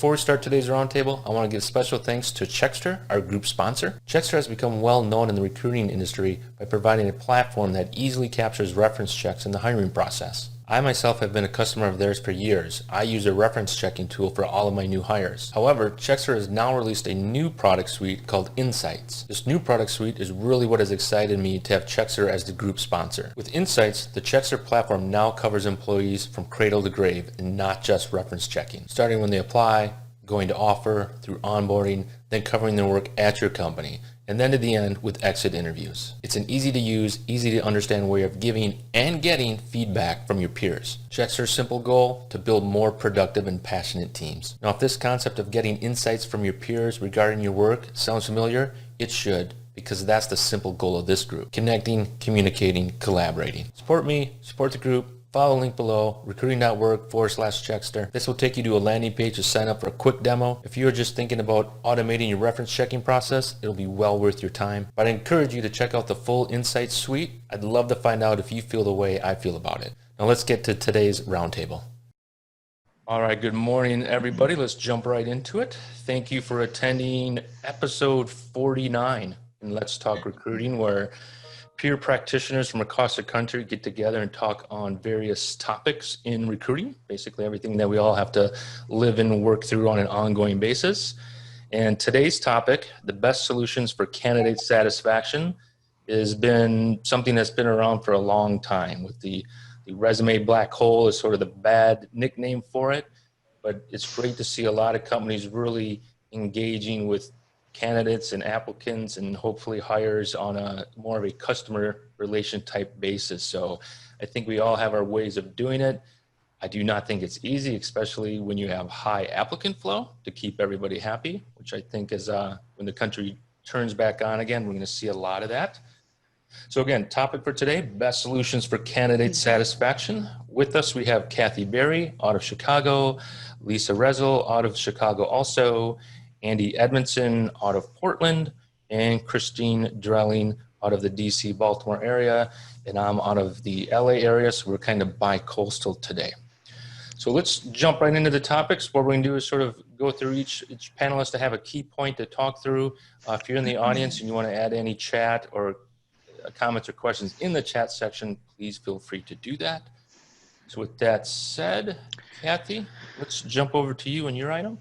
Before we start today's roundtable, I want to give special thanks to Checkster, our group sponsor. Checkster has become well known in the recruiting industry by providing a platform that easily captures reference checks in the hiring process. I myself have been a customer of theirs for years. I use a reference checking tool for all of my new hires. However, Checkster has now released a new product suite called Insights. This new product suite is really what has excited me to have Checkster as the group sponsor. With Insights, the Checkster platform now covers employees from cradle to grave and not just reference checking, starting when they apply, going to offer, through onboarding, then covering their work at your company, and then to the end with exit interviews. It's an easy to use, easy to understand way of giving and getting feedback from your peers. Checkster's simple goal: to build more productive and passionate teams. Now, if this concept of getting insights from your peers regarding your work sounds familiar, it should, because that's the simple goal of this group: connecting, communicating, collaborating. Support me, support the group. Follow the link below, recruiting.org/Checkster. This will take you to a landing page to sign up for a quick demo. If you're just thinking about automating your reference checking process, it'll be well worth your time. But I encourage you to check out the full Insights suite. I'd love to find out if you feel the way I feel about it. Now let's get to today's roundtable. All right, good morning, everybody. Let's jump right into it. Thank you for attending episode 49 in Let's Talk Recruiting, where peer practitioners from across the country get together and talk on various topics in recruiting, basically everything that we all have to live and work through on an ongoing basis. And today's topic, the best solutions for candidate satisfaction, has been something that's been around for a long time. With the resume black hole is sort of the bad nickname for it, but it's great to see a lot of companies really engaging with candidates and applicants and hopefully hires on a more of a customer relation type basis. So I think we all have our ways of doing it. I do not think it's easy, especially when you have high applicant flow, to keep everybody happy, which I think is when the country turns back on again, we're going to see a lot of that. So again, topic for today: best solutions for candidate satisfaction. With us, we have Kathy Berry out of Chicago, Lisa Rezel out of Chicago also, Andy Edmondson out of Portland, and Christine Drelling out of the DC, Baltimore area. And I'm out of the LA area, so we're kind of bi-coastal today. So let's jump right into the topics. What we're going to do is sort of go through each panelist to have a key point to talk through. If you're in the audience and you want to add any chat or comments or questions in the chat section, please feel free to do that. So with that said, Kathy, let's jump over to you and your item.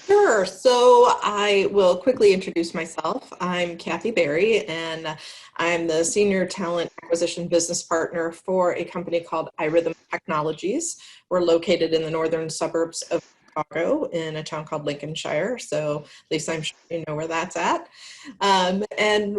Sure. So I will quickly introduce myself. I'm Kathy Berry, and I'm the Senior Talent Acquisition Business Partner for a company called iRhythm Technologies. We're located in the northern suburbs of Chicago in a town called Lincolnshire. So Lisa, I'm sure you know where that's at. And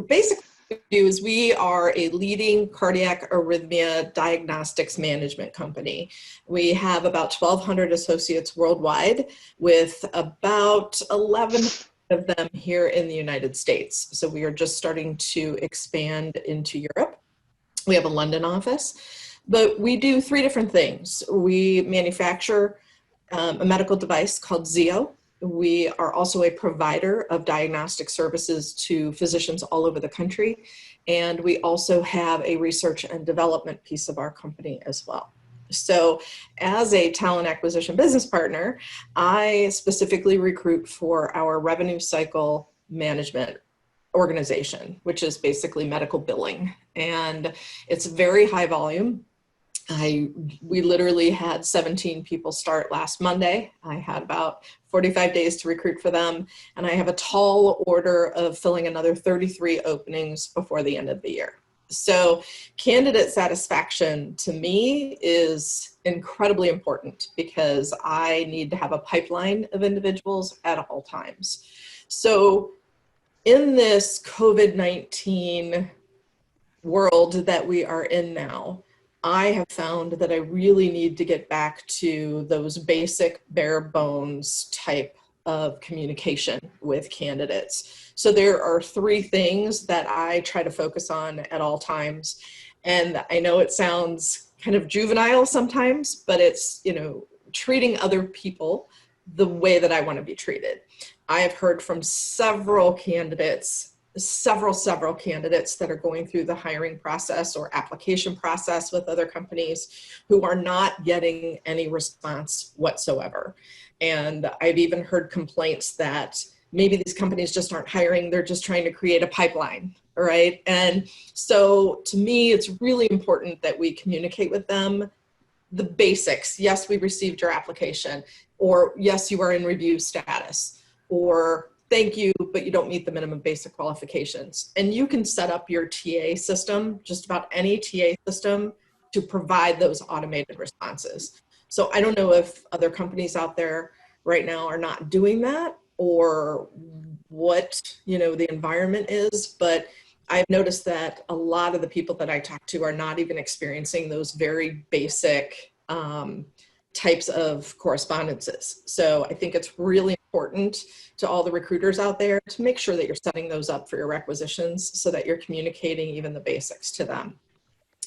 basically, what we do is we are a leading cardiac arrhythmia diagnostics management company. We have about 1,200 associates worldwide, with about 11 of them here in the United States. So we are just starting to expand into Europe. We have a London office, but we do three different things. We manufacture a medical device called Zeo. We are also a provider of diagnostic services to physicians all over the country. And we also have a research and development piece of our company as well. So as a talent acquisition business partner, I specifically recruit for our revenue cycle management organization, which is basically medical billing. And it's very high volume. We literally had 17 people start last Monday. I had about 45 days to recruit for them, and I have a tall order of filling another 33 openings before the end of the year. So candidate satisfaction to me is incredibly important, because I need to have a pipeline of individuals at all times. So in this COVID-19 world that we are in now, I have found that I really need to get back to those basic bare bones type of communication with candidates. So there are three things that I try to focus on at all times. And I know it sounds kind of juvenile sometimes, but it's, treating other people the way that I want to be treated. I have heard from several candidates several candidates that are going through the hiring process or application process with other companies who are not getting any response whatsoever. And I've even heard complaints that maybe these companies just aren't hiring, they're just trying to create a pipeline, right? And so to me, it's really important that we communicate with them the basics. Yes, we received your application, or yes, you are in review status, or thank you, but you don't meet the minimum basic qualifications. And you can set up your TA system, just about any TA system, to provide those automated responses. So I don't know if other companies out there right now are not doing that, or what, the environment is, but I've noticed that a lot of the people that I talk to are not even experiencing those very basic types of correspondences. So I think it's really important to all the recruiters out there to make sure that you're setting those up for your requisitions so that you're communicating even the basics to them.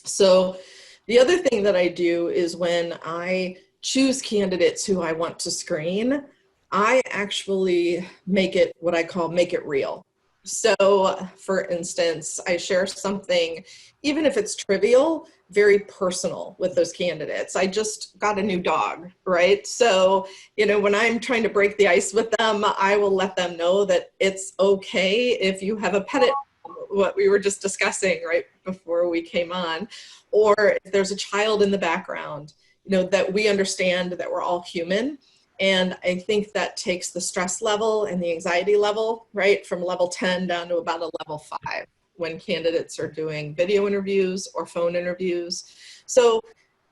So the other thing that I do is when I choose candidates who I want to screen, I actually make it what I call make it real. So for instance, I share something, even if it's trivial, very personal with those candidates. I just got a new dog, right? So, when I'm trying to break the ice with them, I will let them know that it's okay if you have a pet at home, what we were just discussing right before we came on, or if there's a child in the background, that we understand that we're all human. And I think that takes the stress level and the anxiety level, right, from level 10 down to about a level 5 when candidates are doing video interviews or phone interviews. So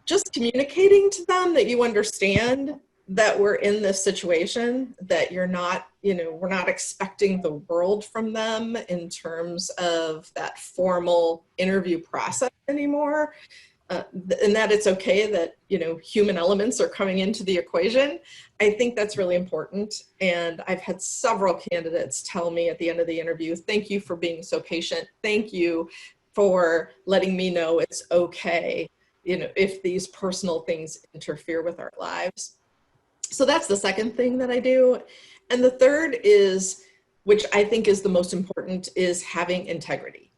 just communicating to them that you understand that we're in this situation, that you're not, we're not expecting the world from them in terms of that formal interview process anymore. And that it's okay that, human elements are coming into the equation. I think that's really important. And I've had several candidates tell me at the end of the interview, thank you for being so patient. Thank you for letting me know it's okay, if these personal things interfere with our lives. So that's the second thing that I do. And the third is, which I think is the most important, is having integrity.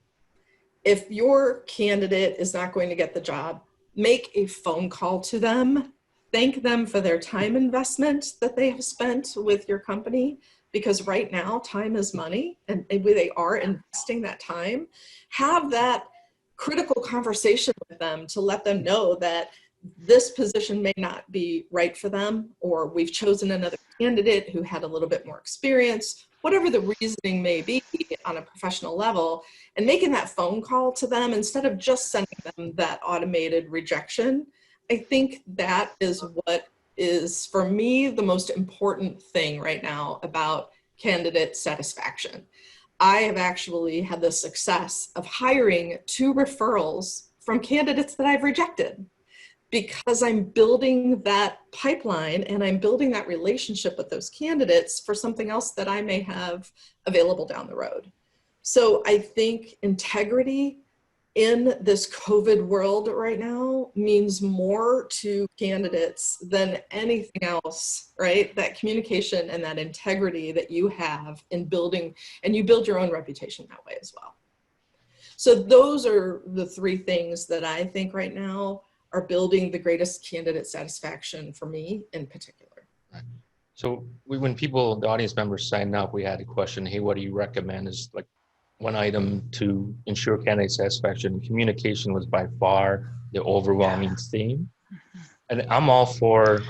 If your candidate is not going to get the job, make a phone call to them, thank them for their time investment that they have spent with your company, because right now time is money and they are investing that time. Have that critical conversation with them to let them know that this position may not be right for them, or we've chosen another candidate who had a little bit more experience, whatever the reasoning may be on a professional level, and making that phone call to them instead of just sending them that automated rejection. I think that is what is, for me, the most important thing right now about candidate satisfaction. I have actually had the success of hiring 2 referrals from candidates that I've rejected, because I'm building that pipeline and I'm building that relationship with those candidates for something else that I may have available down the road. So I think integrity in this COVID world right now means more to candidates than anything else, right? That communication and that integrity that you have in building, and you build your own reputation that way as well. So those are the 3 things that I think right now are building the greatest candidate satisfaction for me in particular. So when people, the audience members sign up, we had a question, hey, what do you recommend is like one item to ensure candidate satisfaction. Communication was by far the overwhelming theme. And I'm all for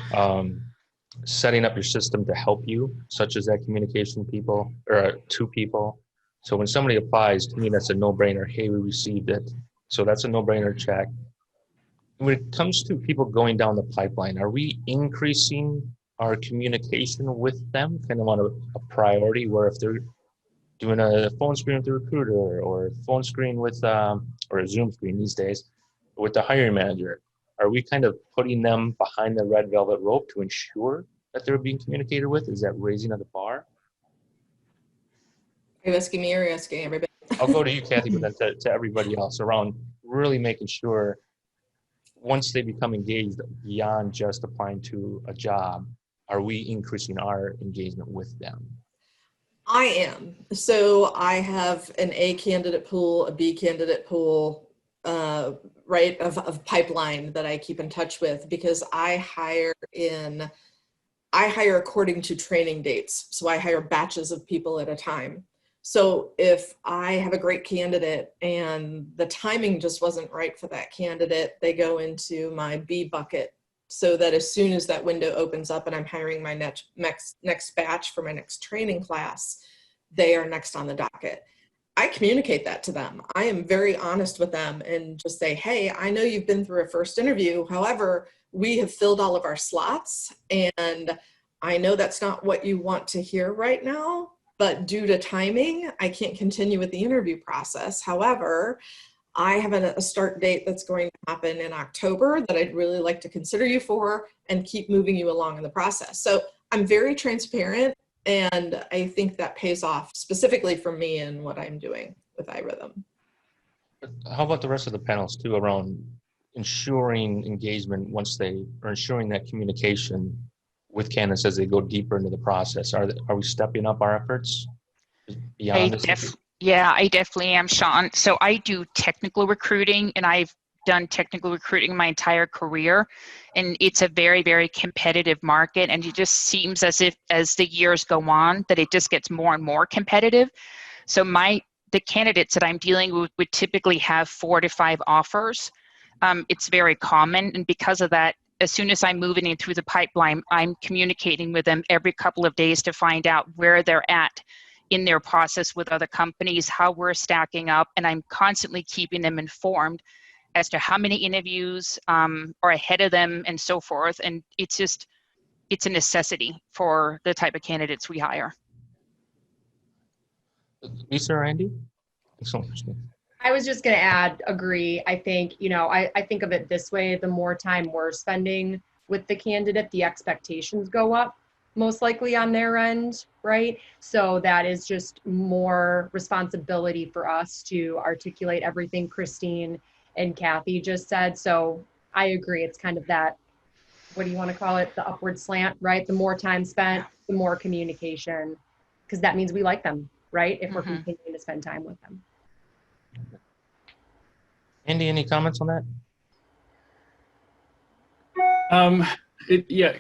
setting up your system to help you, such as that communication people or to people. So when somebody applies, to me, that's a no-brainer. Hey, we received it. So that's a no-brainer check. When it comes to people going down the pipeline, are we increasing our communication with them kind of on a priority, where if they're doing a phone screen with the recruiter or a phone screen with, or a Zoom screen these days with the hiring manager, are we kind of putting them behind the red velvet rope to ensure that they're being communicated with? Is that raising of the bar? Are you asking me or are you asking everybody? I'll go to you, Kathy, but then to everybody else around, really making sure once they become engaged beyond just applying to a job, are we increasing our engagement with them? I am. So I have an A candidate pool, a B candidate pool, uh, right, of pipeline that I keep in touch with because I hire according to training dates. So I hire batches of people at a time. So if I have a great candidate and the timing just wasn't right for that candidate, they go into my B bucket so that as soon as that window opens up and I'm hiring my next batch for my next training class, they are next on the docket. I communicate that to them. I am very honest with them and just say, hey, I know you've been through a first interview. However, we have filled all of our slots and I know that's not what you want to hear right now, but due to timing, I can't continue with the interview process. However, I have a start date that's going to happen in October that I'd really like to consider you for and keep moving you along in the process. So I'm very transparent, and I think that pays off specifically for me and what I'm doing with iRhythm. How about the rest of the panels too around ensuring engagement once they or ensuring that communication with candidates as they go deeper into the process? Are we stepping up our efforts beyond this? Yeah, I definitely am, Sean. So I do technical recruiting, and I've done technical recruiting my entire career, and it's a very, very competitive market, and it just seems as if as the years go on that it just gets more and more competitive. So the candidates that I'm dealing with would typically have 4 to 5 offers. It's very common, and because of that, as soon as I'm moving in through the pipeline, I'm communicating with them every couple of days to find out where they're at in their process with other companies, how we're stacking up, and I'm constantly keeping them informed as to how many interviews are ahead of them and so forth. And it's a necessity for the type of candidates we hire. Lisa or Andy? Excellent. I was just going to add, agree. I think, I think of it this way, the more time we're spending with the candidate, the expectations go up most likely on their end, right? So that is just more responsibility for us to articulate everything Christine and Kathy just said. So I agree. It's kind of that, what do you want to call it? The upward slant, right? The more time spent, the more communication, because that means we like them, right? If we're continuing to spend time with them. Andy, any comments on that?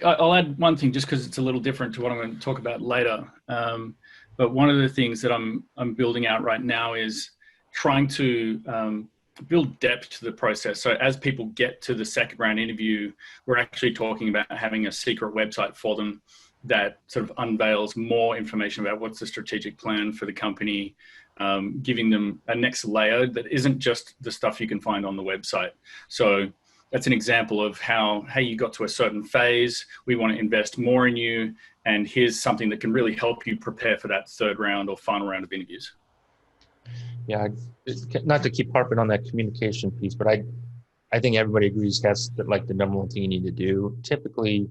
I'll add one thing just because it's a little different to what I'm going to talk about later. But one of the things that I'm building out right now is trying to build depth to the process. So as people get to the second round interview, we're actually talking about having a secret website for them that sort of unveils more information about what's the strategic plan for the company, giving them a next layer that isn't just the stuff you can find on the website. So that's an example of how, hey, you got to a certain phase, we want to invest more in you, and here's something that can really help you prepare for that third round or final round of interviews. Yeah, not to keep harping on that communication piece, but I think everybody agrees that's like the number one thing you need to do. Typically,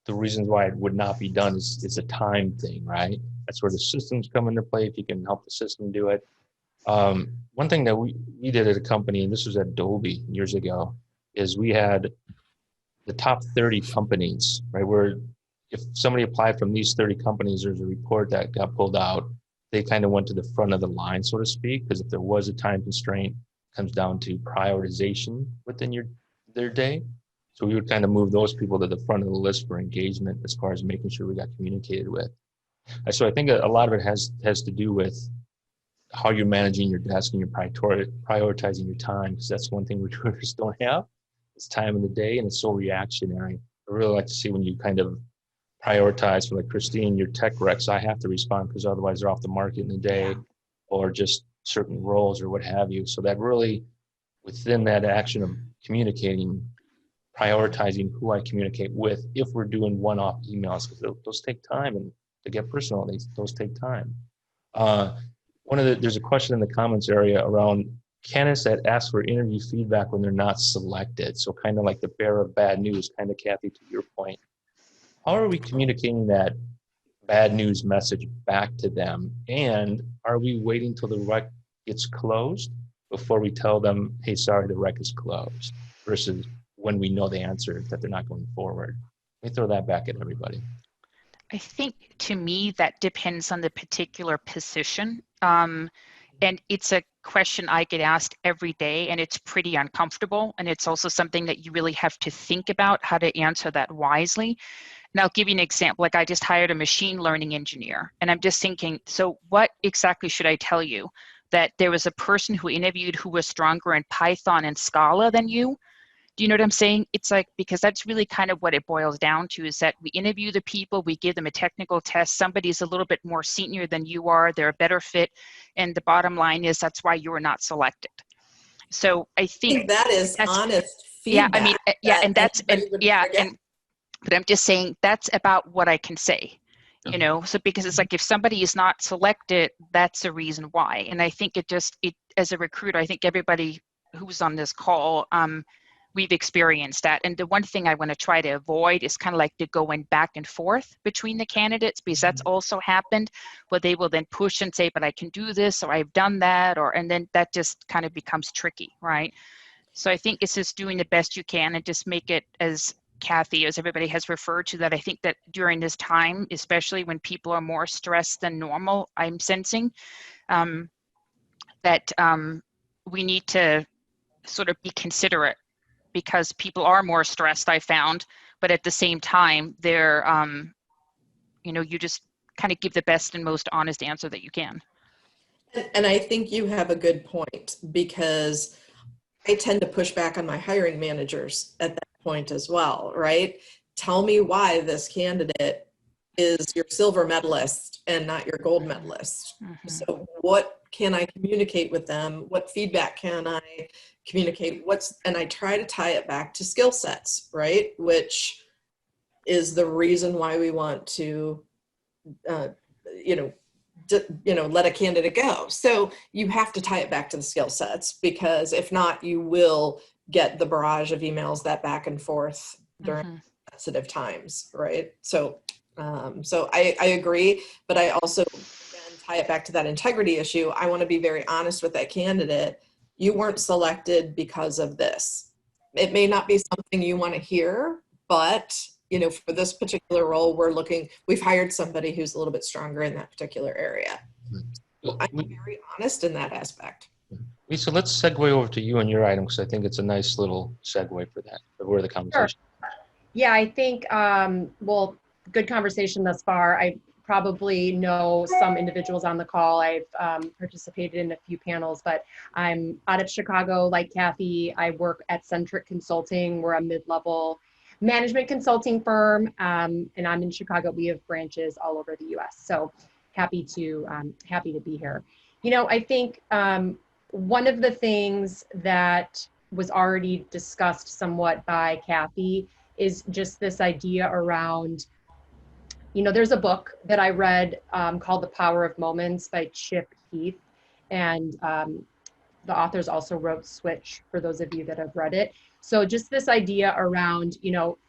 the reasons why it would not be done is a time thing, right? That's where the systems come into play. If you can help the system do it. One thing that we did at a company, and this was at Adobe years ago, is we had the top 30 companies, right? Where if somebody applied from these 30 companies, there's a report that got pulled out. They kind of went to the front of the line, so to speak, because if there was a time constraint, it comes down to prioritization within their day. So we would kind of move those people to the front of the list for engagement as far as making sure we got communicated with. So I think a lot of it has to do with how you're managing your desk and you're prioritizing your time, because that's one thing recruiters don't have. It's time of the day and it's so reactionary. I really like to see when you kind of prioritize for, like Christine, your tech recs, I have to respond because otherwise they're off the market in the day, or just certain roles or what have you. So that really, within that action of communicating, prioritizing who I communicate with, if we're doing one-off emails, because those take time, and to get personal, those take time. There's a question in the comments area around candidates that ask for interview feedback when they're not selected. So kind of like the bearer of bad news, kind of Kathy, to your point. How are we communicating that bad news message back to them? And are we waiting till the rec gets closed before we tell them, hey, sorry, the rec is closed, versus when we know the answer that they're not going forward? Let me throw that back at everybody. I think to me that depends on the particular position. And it's a question I get asked every day, and it's pretty uncomfortable. And it's also something that you really have to think about how to answer that wisely. And I'll give you an example. Like I just hired a machine learning engineer, and I'm just thinking, so what exactly should I tell you? That there was a person who interviewed who was stronger in Python and Scala than you? Do you know what I'm saying? It's like, because that's really kind of what it boils down to, is that we interview the people, we give them a technical test. Somebody's a little bit more senior than you are, they're a better fit. And the bottom line is that's why you were not selected. So I think that is honest yeah, feedback. I mean, yeah, and that's, and yeah, and, but I'm just saying that's about what I can say, you know? So because it's like, if somebody is not selected, that's the reason why. And I think it as a recruiter, I think everybody who's on this call, we've experienced that. And the one thing I want to try to avoid is kind of like the going back and forth between the candidates, because that's also happened where they will then push and say, but I can do this, or I've done that, and then that just kind of becomes tricky, right? So I think it's just doing the best you can and just make it, as Kathy, as everybody has referred to, that I think that during this time, especially when people are more stressed than normal, I'm sensing that we need to sort of be considerate, because people are more stressed, I found, but at the same time, they're, you just kind of give the best and most honest answer that you can. And I think you have a good point, because I tend to push back on my hiring managers at that point as well, right? Tell me why this candidate is your silver medalist and not your gold medalist. Mm-hmm. So what can I communicate with them? What feedback can I communicate? And I try to tie it back to skill sets, right? Which is the reason why we want to, let a candidate go. So you have to tie it back to the skill sets, because if not, you will get the barrage of emails that back and forth during sensitive times, right? So I agree, but I also again, tie it back to that integrity issue. I want to be very honest with that candidate. You weren't selected because of this. It may not be something you want to hear, but for this particular role, we've hired somebody who's a little bit stronger in that particular area. So I'm very honest in that aspect. Lisa, let's segue over to you and your item, because I think it's a nice little segue for that, for where the conversation. Sure. Yeah, I think, good conversation thus far. I probably know some individuals on the call. I've participated in a few panels, but I'm out of Chicago, like Kathy. I work at Centric Consulting. We're a mid-level management consulting firm, and I'm in Chicago. We have branches all over the U.S. So happy to be here. I think one of the things that was already discussed somewhat by Kathy is just this idea around, there's a book that I read called The Power of Moments by Chip Heath, and the authors also wrote Switch, for those of you that have read it. So just this idea around,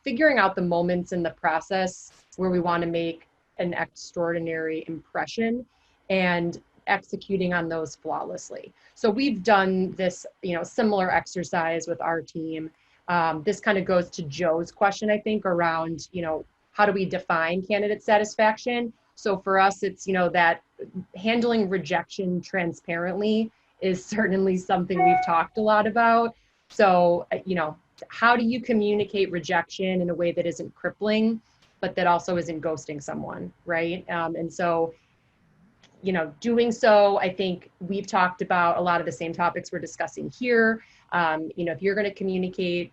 figuring out the moments in the process where we want to make an extraordinary impression and executing on those flawlessly. So we've done this, similar exercise with our team. This kind of goes to Joe's question, I think, around, how do we define candidate satisfaction? So for us, it's, that handling rejection transparently is certainly something we've talked a lot about. So, how do you communicate rejection in a way that isn't crippling, but that also isn't ghosting someone, right? And so, doing so, I think we've talked about a lot of the same topics we're discussing here. If you're going to communicate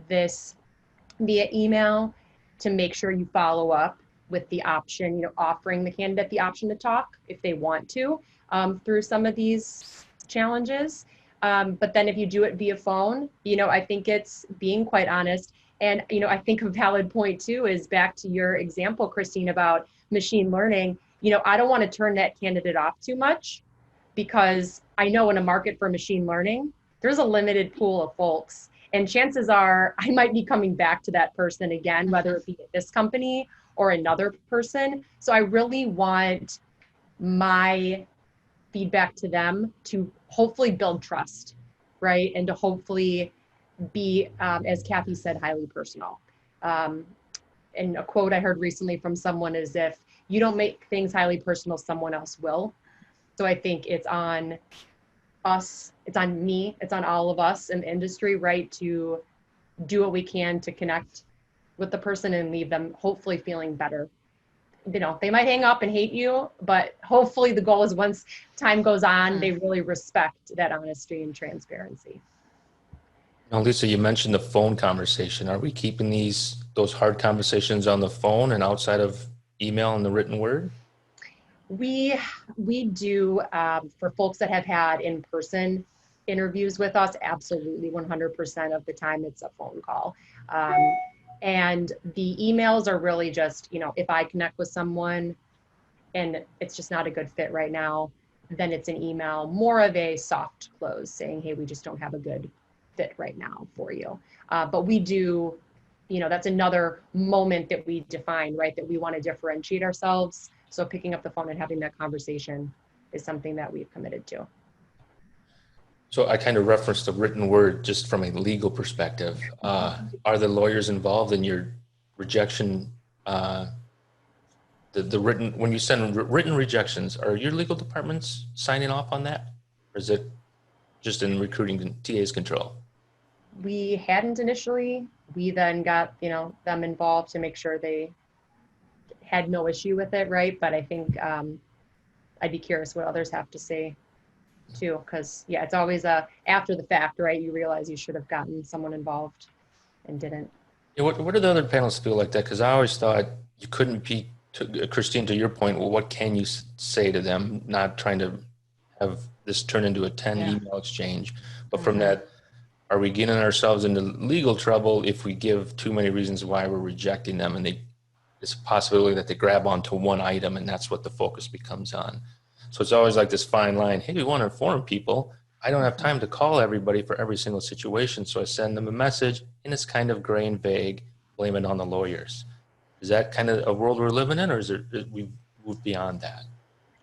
this via email, to make sure you follow up with the option, offering the candidate the option to talk if they want to through some of these challenges. But then if you do it via phone, I think it's being quite honest. And, I think a valid point too is back to your example, Christine, about machine learning. I don't want to turn that candidate off too much, because I know in a market for machine learning, there's a limited pool of folks. And chances are I might be coming back to that person again, whether it be at this company or another person. So I really want my feedback to them to hopefully build trust, right? And to hopefully be, as Kathy said, highly personal. and a quote I heard recently from someone is, if you don't make things highly personal, someone else will. So I think it's on us, it's on me, it's on all of us in the industry, right, to do what we can to connect with the person and leave them hopefully feeling better. You know, they might hang up and hate you, but hopefully the goal is once time goes on, they really respect that honesty and transparency. Now, Lisa, you mentioned the phone conversation. Are we keeping those hard conversations on the phone and outside of email and the written word? We do, for folks that have had in-person interviews with us, absolutely 100% of the time it's a phone call. And the emails are really just, you know, if I connect with someone and it's just not a good fit right now, then it's an email, more of a soft close saying, hey, we just don't have a good fit right now for you. But we do, you know, that's another moment that we define, right, that we want to differentiate ourselves. So picking up the phone and having that conversation is something that we've committed to. So I kind of referenced the written word just from a legal perspective. Are the lawyers involved in your rejection? The written, when you send written rejections, are your legal departments signing off on that? Or is it just in recruiting TA's control? We hadn't initially. We then got, you know, them involved to make sure they had no issue with it, right? But I think I'd be curious what others have to say too, because yeah, it's always after the fact, right? You realize you should have gotten someone involved and didn't. Yeah, what do the other panelists feel like that? Because I always thought you couldn't be, Christine, to your point, well, what can you say to them? Not trying to have this turn into a 10 email exchange, but from that, are we getting ourselves into legal trouble if we give too many reasons why we're rejecting them, and it's a possibility that they grab onto one item and that's what the focus becomes on. So it's always like this fine line. Hey, we want to inform people. I don't have time to call everybody for every single situation. So I send them a message and it's kind of gray and vague, blame it on the lawyers. Is that kind of a world we're living in, or is we moved beyond that?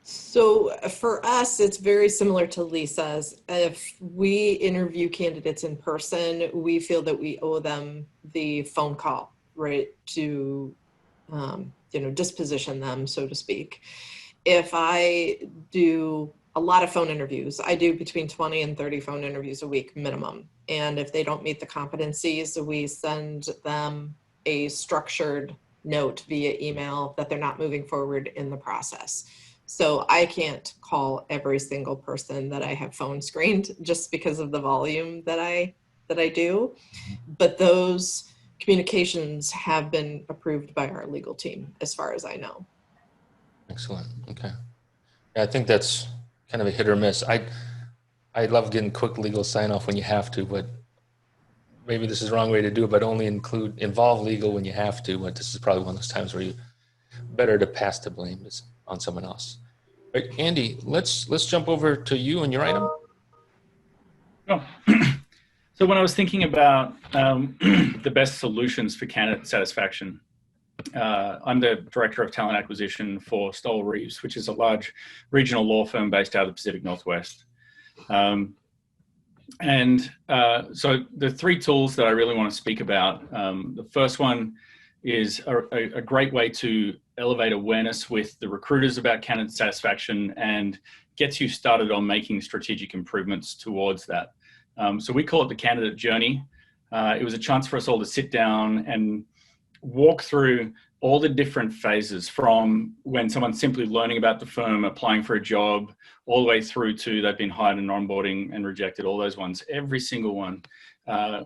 So for us, it's very similar to Lisa's. If we interview candidates in person, we feel that we owe them the phone call, right, to you know, disposition them, so to speak. If I do a lot of phone interviews, I do between 20 and 30 phone interviews a week minimum. And if they don't meet the competencies, we send them a structured note via email that they're not moving forward in the process. So I can't call every single person that I have phone screened just because of the volume that I do. But those communications have been approved by our legal team, as far as I know. Excellent. Okay. Yeah, I think that's kind of a hit or miss. I love getting quick legal sign off when you have to, but maybe this is the wrong way to do it, but only involve legal when you have to. But this is probably one of those times where you better to pass the blame on someone else. Right, Andy, let's jump over to you and your item. Oh. So when I was thinking about the best solutions for candidate satisfaction, I'm the Director of Talent Acquisition for Stoll Reeves, which is a large regional law firm based out of the Pacific Northwest. So the three tools that I really want to speak about, the first one is a great way to elevate awareness with the recruiters about candidate satisfaction and gets you started on making strategic improvements towards that. So we call it the candidate journey. It was a chance for us all to sit down and walk through all the different phases, from when someone's simply learning about the firm, applying for a job, all the way through to they've been hired and onboarding and rejected, all those ones, every single one.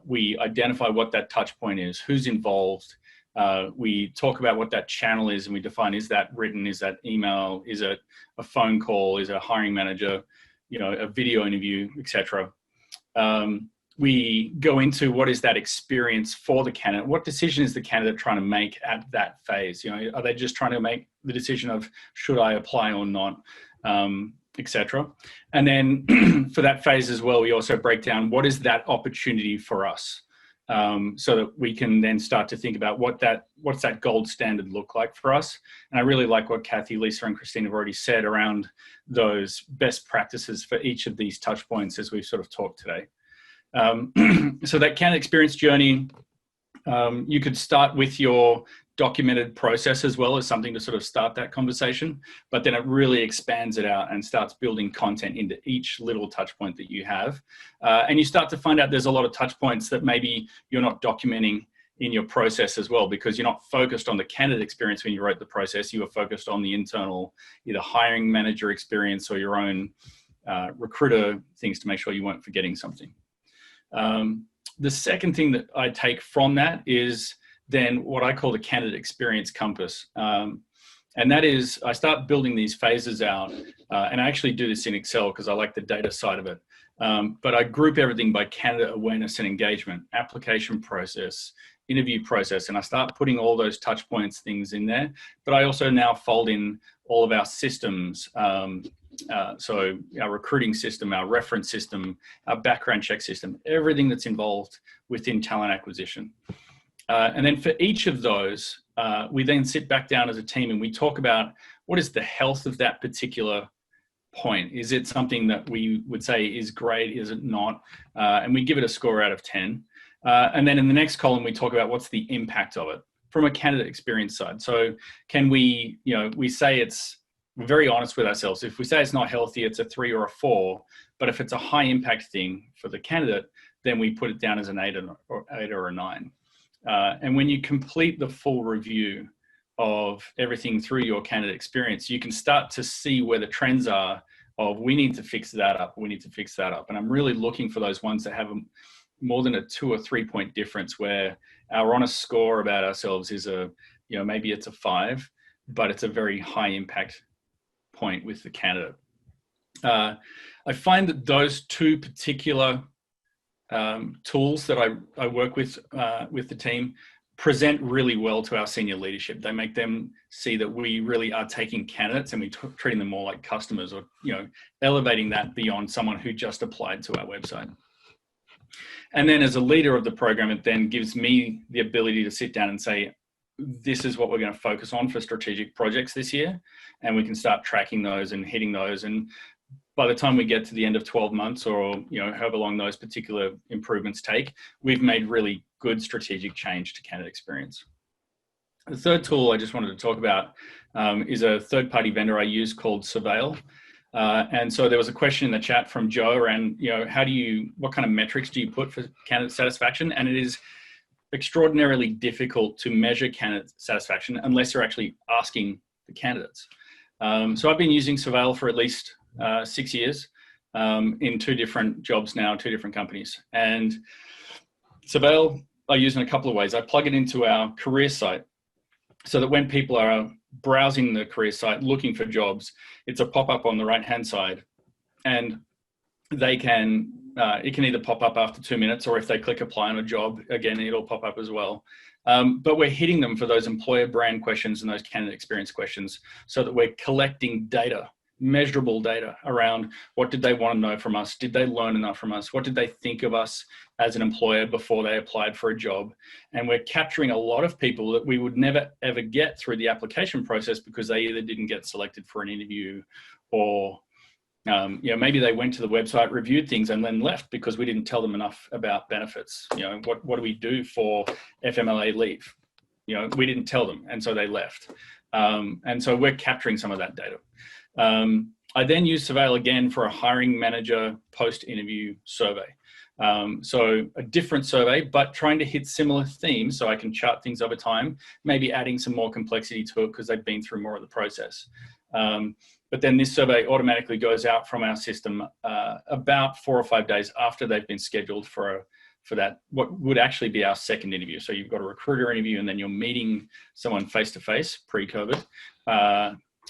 We identify what that touch point is, who's involved. We talk about what that channel is, and we define, is that written, is that email, is it a phone call, is it a hiring manager, you know, a video interview, etc. We go into what is that experience for the candidate. What decision is the candidate trying to make at that phase? You know, are they just trying to make the decision of should I apply or not, etc. And then for that phase as well, we also break down what is that opportunity for us, so that we can then start to think about what's that gold standard look like for us. And I really like what Kathy, Lisa, and Christine have already said around those best practices for each of these touch points as we've sort of talked today. So that candidate experience journey, you could start with your documented process as well as something to sort of start that conversation, but then it really expands it out and starts building content into each little touch point that you have. And you start to find out there's a lot of touch points that maybe you're not documenting in your process as well, because you're not focused on the candidate experience when you wrote the process. You were focused on the internal, either hiring manager experience or your own recruiter things to make sure you weren't forgetting something. The second thing that I take from that is then what I call the candidate experience compass. And that is, I start building these phases out, and I actually do this in Excel because I like the data side of it. But I group everything by candidate awareness and engagement, application process, interview process, and I start putting all those touch points things in there. But I also now fold in all of our systems. So our recruiting system, our reference system, our background check system, everything that's involved within talent acquisition. And then for each of those, we then sit back down as a team and we talk about what is the health of that particular point. Is it something that we would say is great? Is it not? And we give it a score out of 10. And then in the next column, we talk about what's the impact of it from a candidate experience side. So can we, we say we're very honest with ourselves. If we say it's not healthy, it's a 3 or a 4. But if it's a high impact thing for the candidate, then we put it down as an 8 or a 9. And when you complete the full review of everything through your candidate experience, you can start to see where the trends are of we need to fix that up, we need to fix that up. And I'm really looking for those ones that have more than a 2 or 3 point difference where our honest score about ourselves is maybe it's a 5, but it's a very high impact point with the candidate. I find that those 2 particular tools that I work with the team present really well to our senior leadership. They make them see that we really are taking candidates and we're treating them more like customers, or elevating that beyond someone who just applied to our website. And then as a leader of the program, it then gives me the ability to sit down and say, this is what we're going to focus on for strategic projects this year, and we can start tracking those and hitting those. And by the time we get to the end of 12 months or however long those particular improvements take, we've made really good strategic change to candidate experience. The third tool I just wanted to talk about is a third-party vendor I use called Surveil. And so there was a question in the chat from Joe around, what kind of metrics do you put for candidate satisfaction? And it is extraordinarily difficult to measure candidate satisfaction unless you're actually asking the candidates. So I've been using Surveil for at least 6 years in 2 different jobs now, 2 different companies. And Surveil I use in a couple of ways. I plug it into our career site so that when people are browsing the career site looking for jobs, it's a pop-up on the right-hand side, and they can it can either pop up after 2 minutes, or if they click apply on a job, again, it'll pop up as well. But we're hitting them for those employer brand questions and those candidate experience questions so that we're collecting data, measurable data around what did they want to know from us? Did they learn enough from us? What did they think of us as an employer before they applied for a job? And we're capturing a lot of people that we would never ever get through the application process because they either didn't get selected for an interview, or maybe they went to the website, reviewed things, and then left because we didn't tell them enough about benefits. What do we do for FMLA leave? We didn't tell them, and so they left. And so we're capturing some of that data. I then use Surveil again for a hiring manager post-interview survey. So a different survey, but trying to hit similar themes so I can chart things over time, maybe adding some more complexity to it because they've been through more of the process. But then this survey automatically goes out from our system about 4 or 5 days after they've been scheduled for that, what would actually be our second interview. So you've got a recruiter interview and then you're meeting someone face-to-face pre-COVID,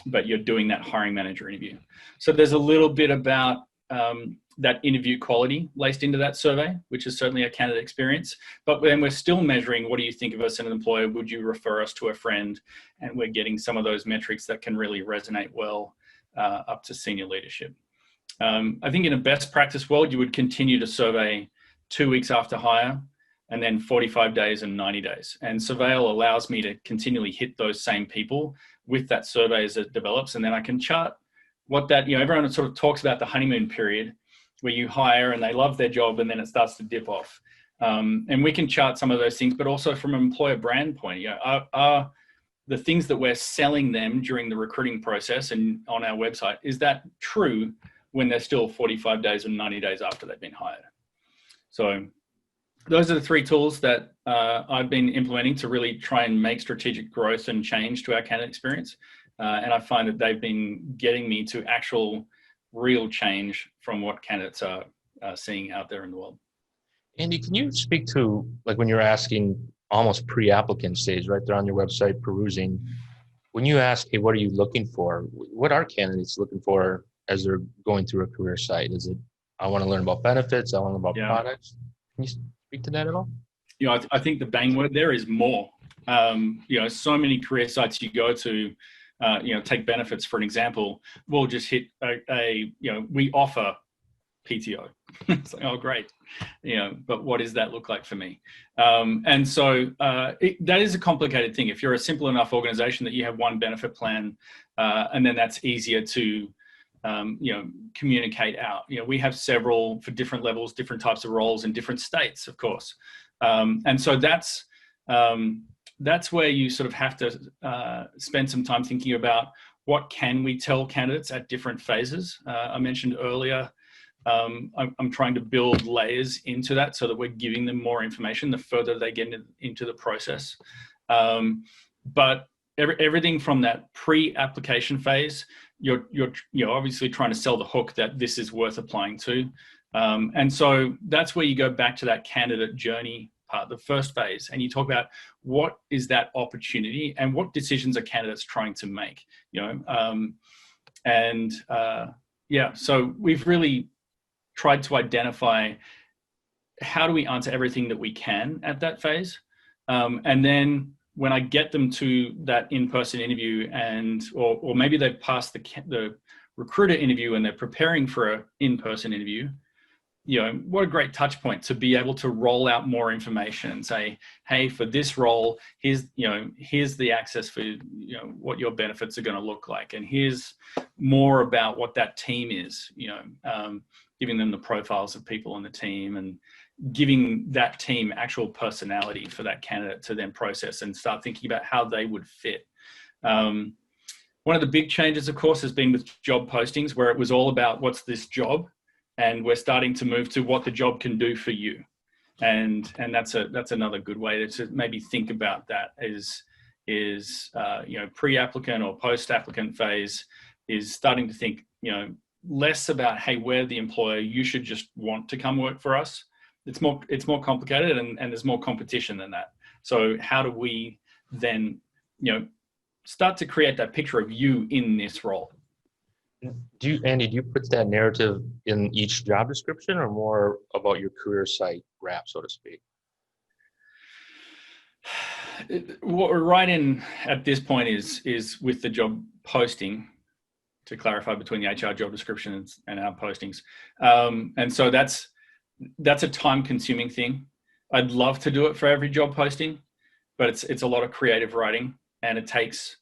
but you're doing that hiring manager interview. So there's a little bit about that interview quality laced into that survey, which is certainly a candidate experience. But then we're still measuring, what do you think of us as an employer? Would you refer us to a friend? And we're getting some of those metrics that can really resonate well up to senior leadership. I think in a best practice world, you would continue to survey 2 weeks after hire, and then 45 days and 90 days. And Surveil allows me to continually hit those same people with that survey as it develops. And then I can chart what that, everyone sort of talks about the honeymoon period where you hire and they love their job and then it starts to dip off. And we can chart some of those things, but also from an employer brand point, are the things that we're selling them during the recruiting process and on our website, is that true when they're still 45 days or 90 days after they've been hired? So those are the 3 tools that I've been implementing to really try and make strategic growth and change to our candidate experience. And I find that they've been getting me to actual real change from what candidates are seeing out there in the world. Andy, can you speak to, like, when you're asking almost pre-applicant stage, right there on your website, perusing, when you ask, hey, what are you looking for? What are candidates looking for as they're going through a career site? Is it, I want to learn about benefits, I want to learn about products? Can you speak to that at all? I think the bang word there is more. So many career sites you go to, take benefits for an example, we'll just hit we offer PTO. It's like, oh, great. But what does that look like for me? And so that is a complicated thing. If you're a simple enough organization that you have one benefit plan, and then that's easier to, communicate out. We have several for different levels, different types of roles in different states, of course. And so that's where you sort of have to spend some time thinking about what can we tell candidates at different phases. I mentioned earlier, I'm trying to build layers into that so that we're giving them more information the further they get into the process. But everything from that pre-application phase, you're obviously trying to sell the hook that this is worth applying to. And so that's where you go back to that candidate journey part, the first phase, and you talk about what is that opportunity and what decisions are candidates trying to make, so we've really tried to identify how do we answer everything that we can at that phase. And then when I get them to that in-person interview or maybe they've passed the recruiter interview and they're preparing for an in-person interview, what a great touch point to be able to roll out more information and say, hey, for this role, here's the access for, what your benefits are going to look like. And here's more about what that team is, giving them the profiles of people on the team and giving that team actual personality for that candidate to then process and start thinking about how they would fit. One of the big changes, of course, has been with job postings, where it was all about what's this job, and we're starting to move to what the job can do for you. And that's another good way to maybe think about that is pre-applicant or post-applicant phase is starting to think, less about, hey, we're the employer, you should just want to come work for us. It's more complicated and there's more competition than that. So how do we then, start to create that picture of you in this role? Andy, do you put that narrative in each job description or more about your career site wrap, so to speak? What we're writing at this point is with the job posting, to clarify between the HR job description and our postings. And so that's a time-consuming thing. I'd love to do it for every job posting, but it's a lot of creative writing, and it takes.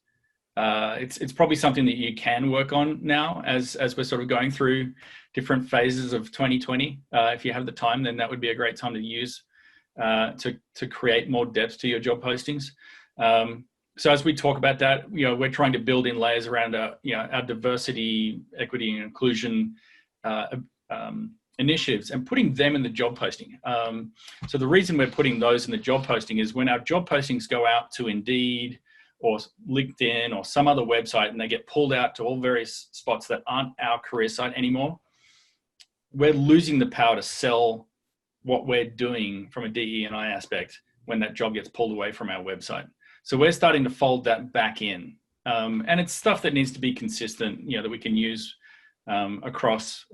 It's probably something that you can work on now as we're sort of going through different phases of 2020. If you have the time, then that would be a great time to use to create more depth to your job postings. So as we talk about that, we're trying to build in layers around our diversity, equity, and inclusion initiatives and putting them in the job posting. So the reason we're putting those in the job posting is when our job postings go out to Indeed or LinkedIn or some other website and they get pulled out to all various spots that aren't our career site anymore, we're losing the power to sell what we're doing from a DE&I aspect when that job gets pulled away from our website. So we're starting to fold that back in. And it's stuff that needs to be consistent, that we can use across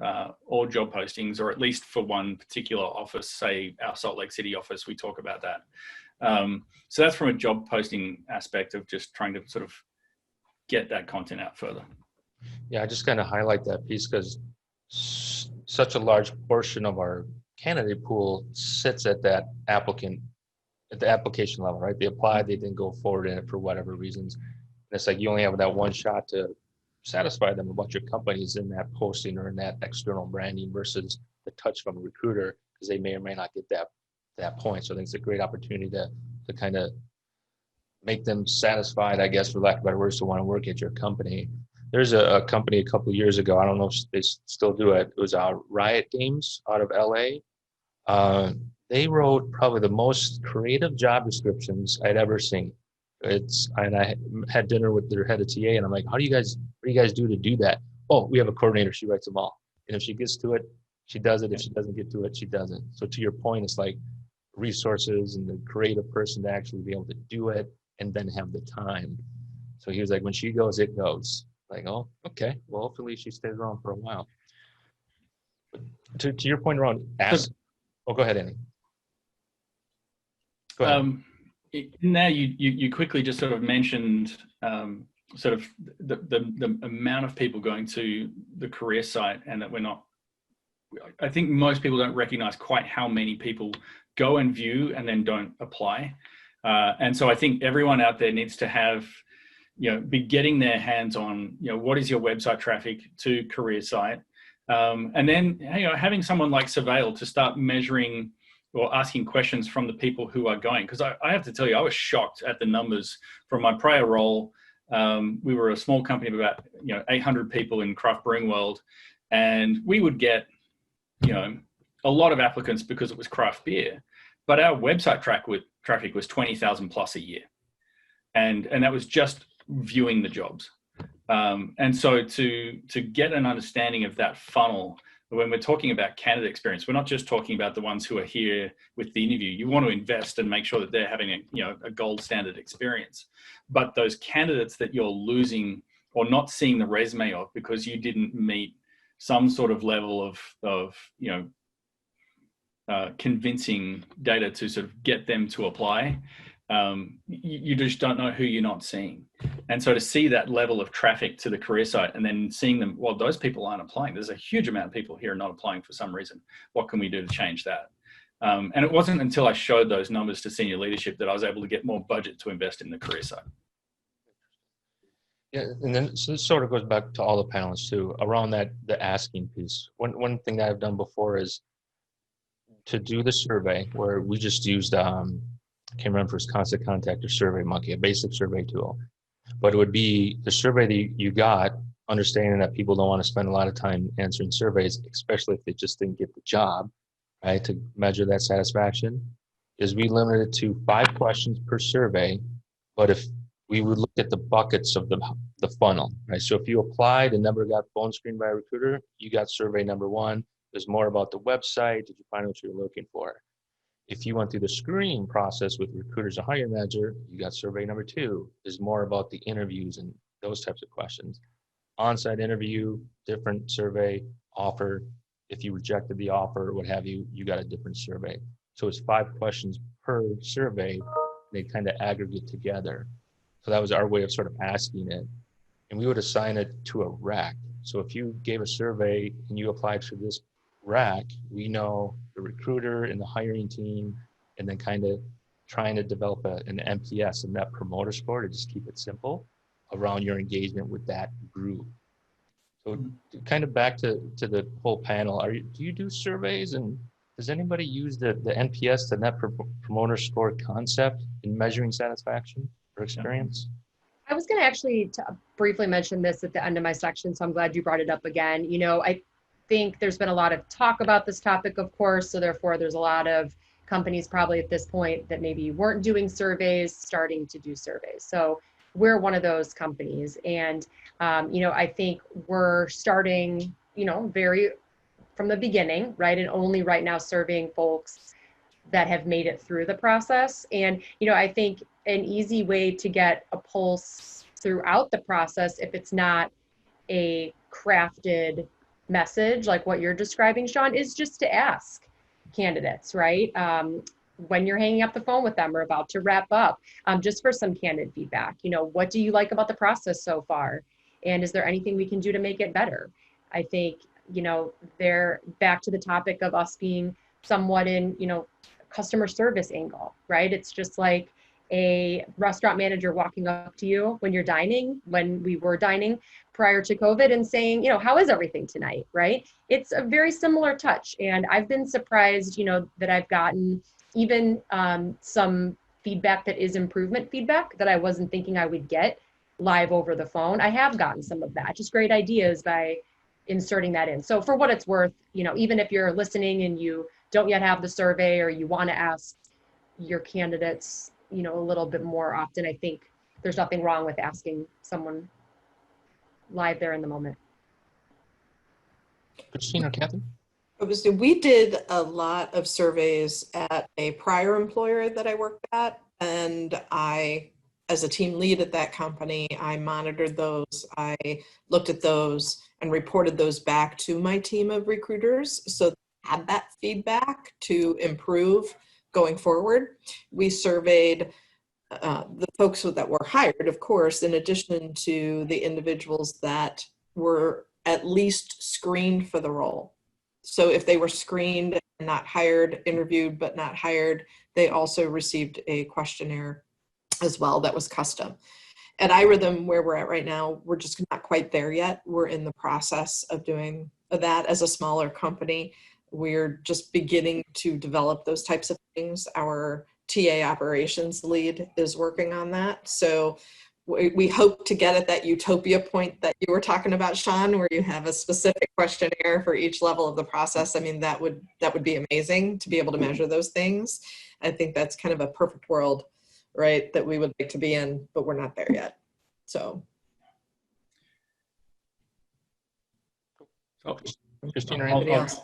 all job postings, or at least for one particular office, say our Salt Lake City office, we talk about that. So that's from a job posting aspect of just trying to sort of get that content out further. Yeah, I just kind of highlight that piece because such a large portion of our candidate pool sits at that applicant, at the application level, right? They applied, they didn't go forward in it for whatever reasons. And it's like you only have that one shot to satisfy them about your companies in that posting or in that external branding versus the touch from a recruiter, because they may or may not get that that point. So I think it's a great opportunity to kind of make them satisfied, I guess, for lack of better words, to want to work at your company. There's a company a couple of years ago, I don't know if they still do it. It was Riot Games out of LA. They wrote probably the most creative job descriptions I'd ever seen. And I had dinner with their head of TA, and I'm like, what do you guys do to do that? Oh, we have a coordinator. She writes them all. And if she gets to it, she does it. If she doesn't get to it, she doesn't. So to your point, it's like resources and the creative person to actually be able to do it and then have the time. So he was like, when she goes, it goes. Like, oh, okay. Well, hopefully she stays around for a while. To your point around ask. Oh, go ahead, Annie. Go ahead. Now you quickly just sort of mentioned sort of the amount of people going to the career site, and that I think most people don't recognize quite how many people go and view and then don't apply. And so I think everyone out there needs to have, be getting their hands on, what is your website traffic to career site? And then, having someone like Surveil to start measuring or asking questions from the people who are going. Because I have to tell you, I was shocked at the numbers from my prior role. We were a small company of about 800 people in craft brewing world, and we would get a lot of applicants because it was craft beer, but our website traffic was 20,000 plus a year, and that was just viewing the jobs. And so to get an understanding of that funnel, when we're talking about candidate experience, we're not just talking about the ones who are here with the interview. You want to invest and make sure that they're having a gold standard experience. But those candidates that you're losing or not seeing the resume of because you didn't meet some sort of level of convincing data to sort of get them to apply, you just don't know who you're not seeing. And so to see that level of traffic to the career site and then seeing them, well, those people aren't applying. There's a huge amount of people here not applying for some reason. What can we do to change that? And it wasn't until I showed those numbers to senior leadership that I was able to get more budget to invest in the career site. Yeah, and then so this sort of goes back to all the panelists too, around the asking piece. One thing that I've done before is to do the survey where we just used I can't remember if it was Constant Contact or Survey Monkey, a basic survey tool. But it would be the survey that you got, understanding that people don't want to spend a lot of time answering surveys, especially if they just didn't get the job, right? To measure that satisfaction, is we limited it to 5 questions per survey. But if we would look at the buckets of the funnel, right? So if you applied and never got phone screened by a recruiter, you got survey number 1. There's more about the website. Did you find what you're looking for? If you went through the screening process with recruiters and hiring manager, you got survey number 2. Is more about the interviews and those types of questions. On-site interview, different survey. Offer, if you rejected the offer or what have you, you got a different survey. So it's 5 questions per survey. They kind of aggregate together. So that was our way of sort of asking it. And we would assign it to a rack. So if you gave a survey and you applied for this rack, we know the recruiter and the hiring team, and then kind of trying to develop an NPS, a net promoter score, to just keep it simple around your engagement with that group. So kind of back to the whole panel, do you do surveys, and does anybody use the NPS, the net promoter score concept in measuring satisfaction or experience? I was going to actually briefly mention this at the end of my section, so I'm glad you brought it up again. I think there's been a lot of talk about this topic, of course, so therefore there's a lot of companies probably at this point that maybe weren't doing surveys starting to do surveys. So we're one of those companies, and I think we're starting very from the beginning, right, and only right now surveying folks that have made it through the process. And I think an easy way to get a pulse throughout the process, if it's not a crafted message like what you're describing, Sean, is just to ask candidates, right? When you're hanging up the phone with them or about to wrap up, just for some candid feedback. What do you like about the process so far? And is there anything we can do to make it better? I think, they're back to the topic of us being somewhat in, customer service angle, right? It's just like a restaurant manager walking up to you when you're dining, when we were dining prior to COVID, and saying, how is everything tonight, right? It's a very similar touch. And I've been surprised, that I've gotten even some feedback that is improvement feedback that I wasn't thinking I would get live over the phone. I have gotten some of that, just great ideas by inserting that in. So for what it's worth, even if you're listening and you don't yet have the survey, or you want to ask your candidates, a little bit more often, I think there's nothing wrong with asking someone live there in the moment. Christine or Kathy? Obviously, we did a lot of surveys at a prior employer that I worked at, and I, as a team lead at that company, I monitored those, I looked at those and reported those back to my team of recruiters, so they had that feedback to improve going forward. We surveyed the folks that were hired, of course, in addition to the individuals that were at least screened for the role. So if they were screened and not hired, interviewed but not hired, they also received a questionnaire as well that was custom. At iRhythm, where we're at right now, we're just not quite there yet. We're in the process of doing that as a smaller company. We're just beginning to develop those types of things. Our TA operations lead is working on that. So we hope to get at that utopia point that you were talking about, Sean, where you have a specific questionnaire for each level of the process. I mean, that would be amazing to be able to measure those things. I think that's kind of a perfect world, right, that we would like to be in, but we're not there yet. So. Christine or Anybody else?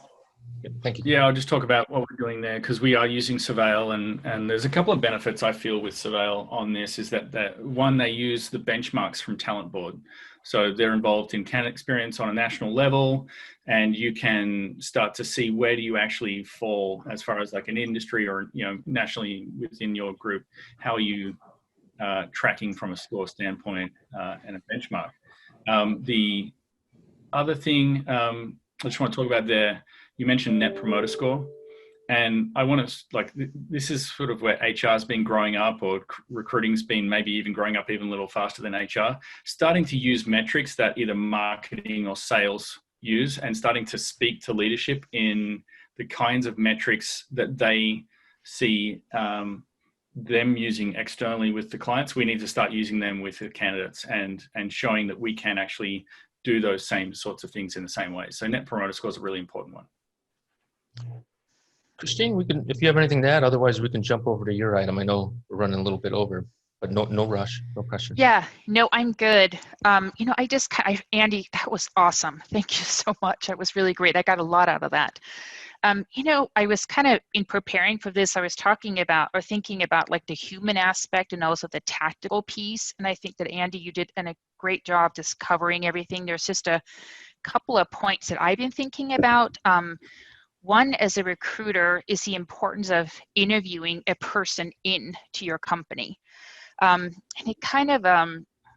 Thank you. Yeah, I'll just talk about what we're doing there, because we are using Surveil, and there's a couple of benefits I feel with Surveil on this. Is that one, they use the benchmarks from Talent Board, so they're involved in candidate experience on a national level, and you can start to see where do you actually fall as far as like an industry or nationally within your group, how are you tracking from a score standpoint and a benchmark. The other thing I just want to talk about there. You mentioned Net Promoter Score, and I want to this is sort of where HR has been growing up, or recruiting's been maybe even growing up even a little faster than HR, starting to use metrics that either marketing or sales use, and starting to speak to leadership in the kinds of metrics that they see them using externally with the clients. We need to start using them with the candidates and showing that we can actually do those same sorts of things in the same way. So Net Promoter Score is a really important one. Christine, we can, if you have anything to add, otherwise we can jump over to your item. I know we're running a little bit over, but no rush, no pressure. Yeah, no, I'm good. Andy, that was awesome. Thank you so much. That was really great. I got a lot out of that. I was kind of, in preparing for this, I was thinking about like the human aspect and also the tactical piece. And I think that Andy, you did a great job just covering everything. There's just a couple of points that I've been thinking about. One, as a recruiter, is the importance of interviewing a person into your company. And it kind of,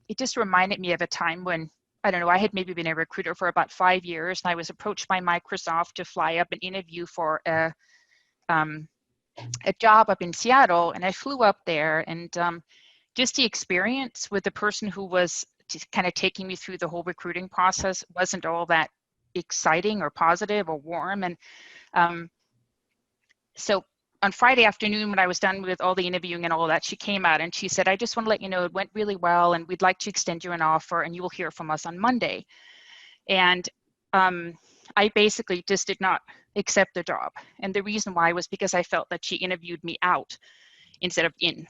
it just reminded me of a time when, I don't know, I had maybe been a recruiter for about 5 years, and I was approached by Microsoft to fly up and interview for a job up in Seattle. And I flew up there, and just the experience with the person who was kind of taking me through the whole recruiting process wasn't all that exciting or positive or warm. And so on Friday afternoon, when I was done with all the interviewing and all that, she came out and she said, I just want to let you know it went really well, and we'd like to extend you an offer, and you will hear from us on Monday. And I basically just did not accept the job. And the reason why was because I felt that she interviewed me out instead of in.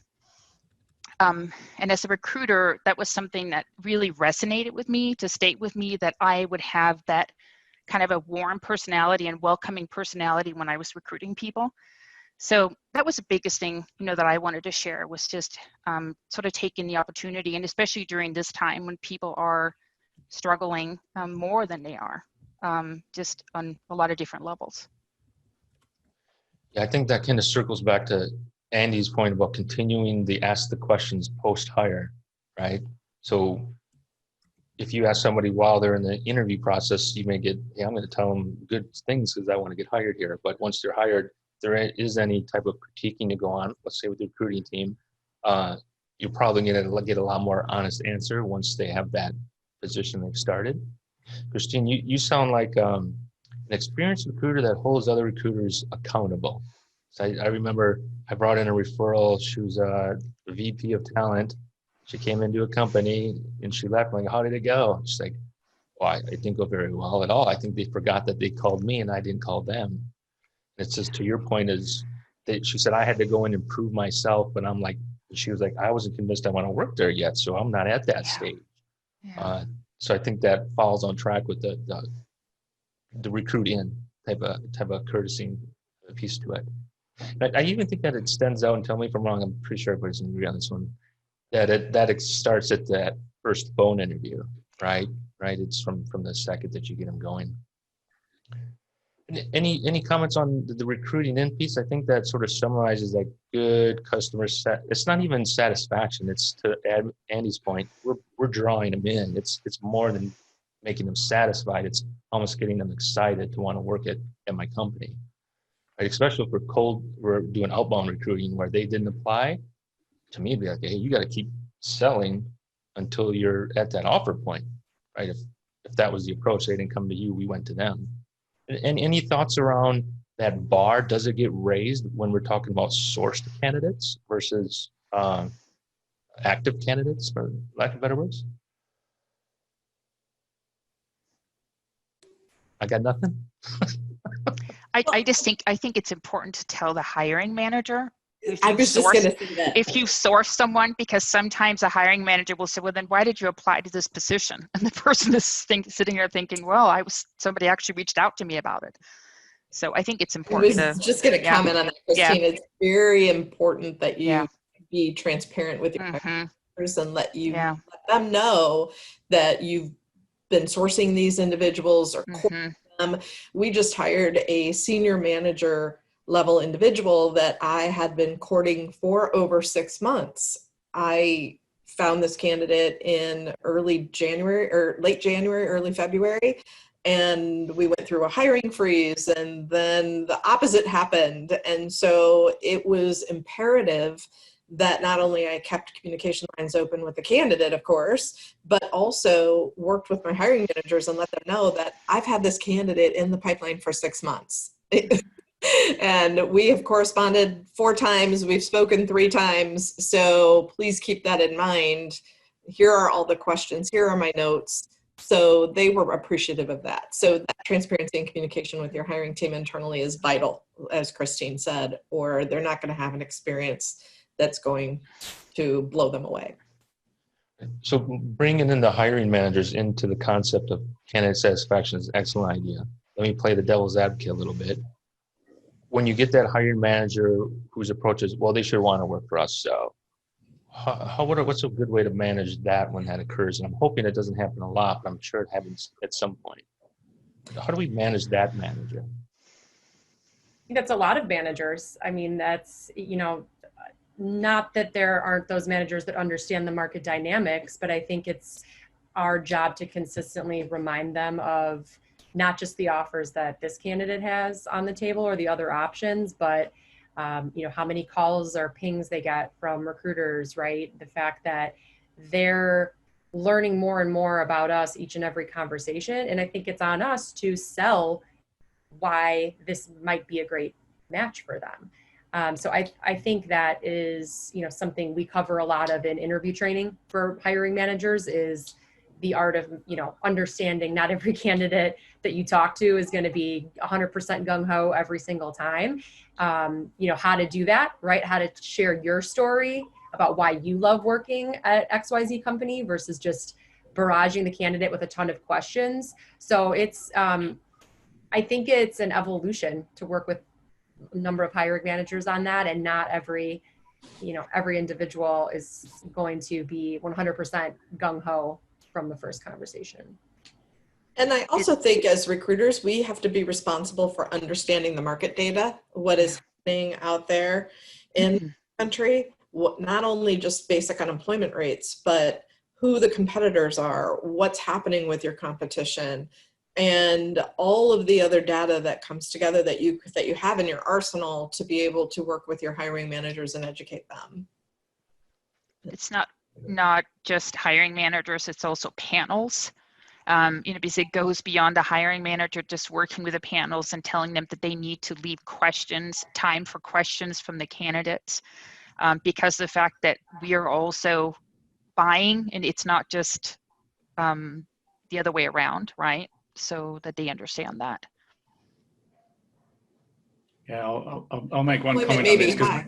And as a recruiter, that was something that really resonated with me, to state with me that I would have that kind of a warm personality and welcoming personality when I was recruiting people. So that was the biggest thing, that I wanted to share, was just sort of taking the opportunity, and especially during this time when people are struggling more than they are, just on a lot of different levels. Yeah, I think that kind of circles back to Andy's point about continuing the ask the questions post-hire, right? So if you ask somebody while they're in the interview process, you may get, hey, I'm going to tell them good things because I want to get hired here. But once they're hired, there is any type of critiquing to go on, let's say with the recruiting team, you're probably going to get a lot more honest answer once they have that position they've started. Christine, you sound like an experienced recruiter that holds other recruiters accountable. So I remember I brought in a referral. She was a VP of talent. She came into a company and she left. I'm like, how did it go? She's like, well, I didn't go very well at all. I think they forgot that they called me and I didn't call them. It's just to your point is that she said I had to go in and prove myself, but I'm like, she was like, I wasn't convinced I want to work there yet, so I'm not at that stage. Yeah. So I think that falls on track with the recruit in type of courtesy piece to it. I even think that it extends out, and tell me if I'm wrong, I'm pretty sure everybody's gonna agree on this one, that it starts at that first phone interview, right? Right. It's from the second that you get them going. Any comments on the recruiting in piece? I think that sort of summarizes like good customer set. It's not even satisfaction. It's to Andy's point. We're drawing them in. It's more than making them satisfied. It's almost getting them excited to want to work at my company. Right? Especially if we're doing outbound recruiting where they didn't apply. To me, it'd be like, hey, you got to keep selling until you're at that offer point, right? If that was the approach, they didn't come to you, we went to them. And any thoughts around that bar? Does it get raised when we're talking about sourced candidates versus active candidates, for lack of better words? I got nothing. I think it's important to tell the hiring manager I was just going to say that. if you source someone, because sometimes a hiring manager will say, well, then why did you apply to this position? And the person is sitting here thinking, well, somebody actually reached out to me about it. So I think it's I important was just going to comment on that, Christine. It's very important that you be transparent with your customers and let them know that you've been sourcing these individuals or courting them. We just hired a senior manager level individual that I had been courting for over 6 months. I found this candidate in early January or late January, early February, and we went through a hiring freeze, and then the opposite happened. And so it was imperative that not only I kept communication lines open with the candidate, of course, but also worked with my hiring managers and let them know that I've had this candidate in the pipeline for 6 months. And we have corresponded 4 times. We've spoken 3 times. So please keep that in mind. Here are all the questions. Here are my notes. So they were appreciative of that. So that transparency and communication with your hiring team internally is vital, as Christine said, or they're not going to have an experience that's going to blow them away. So bringing in the hiring managers into the concept of candidate satisfaction is an excellent idea. Let me play the devil's advocate a little bit. When you get that hiring manager whose approach is, well, they should want to work for us. So what's a good way to manage that when that occurs? And I'm hoping it doesn't happen a lot, but I'm sure it happens at some point. How do we manage that manager? I think that's a lot of managers. I mean, that's, not that there aren't those managers that understand the market dynamics, but I think it's our job to consistently remind them of not just the offers that this candidate has on the table or the other options, but how many calls or pings they get from recruiters, right? The fact that they're learning more and more about us each and every conversation. And I think it's on us to sell why this might be a great match for them. So I think that is, something we cover a lot of in interview training for hiring managers is the art of, understanding not every candidate that you talk to is going to be 100% gung-ho every single time. How to do that, right? How to share your story about why you love working at XYZ company versus just barraging the candidate with a ton of questions. So it's, I think it's an evolution to work with a number of hiring managers on that, and not every individual is going to be 100% gung-ho from the first conversation. And I also think as recruiters, we have to be responsible for understanding the market data, what is happening out there in the country, not only just basic unemployment rates, but who the competitors are, what's happening with your competition, and all of the other data that comes together that you have in your arsenal to be able to work with your hiring managers and educate them. It's not just hiring managers, it's also panels. Because it goes beyond the hiring manager just working with the panels and telling them that they need to leave time for questions from the candidates, because the fact that we are also buying, and it's not just the other way around, right? So that they understand that. Yeah, I'll make one comment on this, because I